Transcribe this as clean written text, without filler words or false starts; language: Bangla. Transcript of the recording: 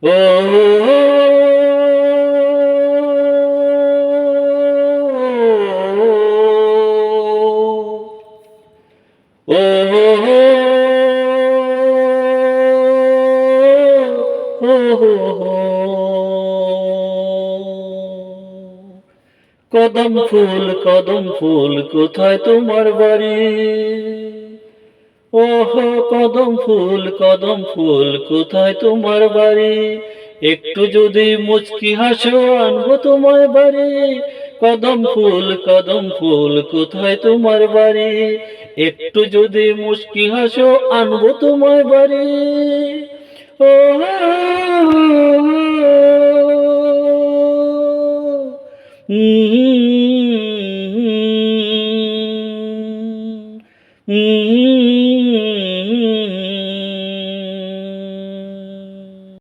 ও ও কদম ফুল কোথায় তোমার বাড়ি? ওহো কদম ফুল কোথায় তোমার বাড়ি? একটু যদি মুচকি হাসো আনবো তোমায় বাড়ি। কদম ফুল কোথায় তোমার বাড়ি? একটু যদি মুচকি হাসো আনবো তোমায় বাড়ি। ও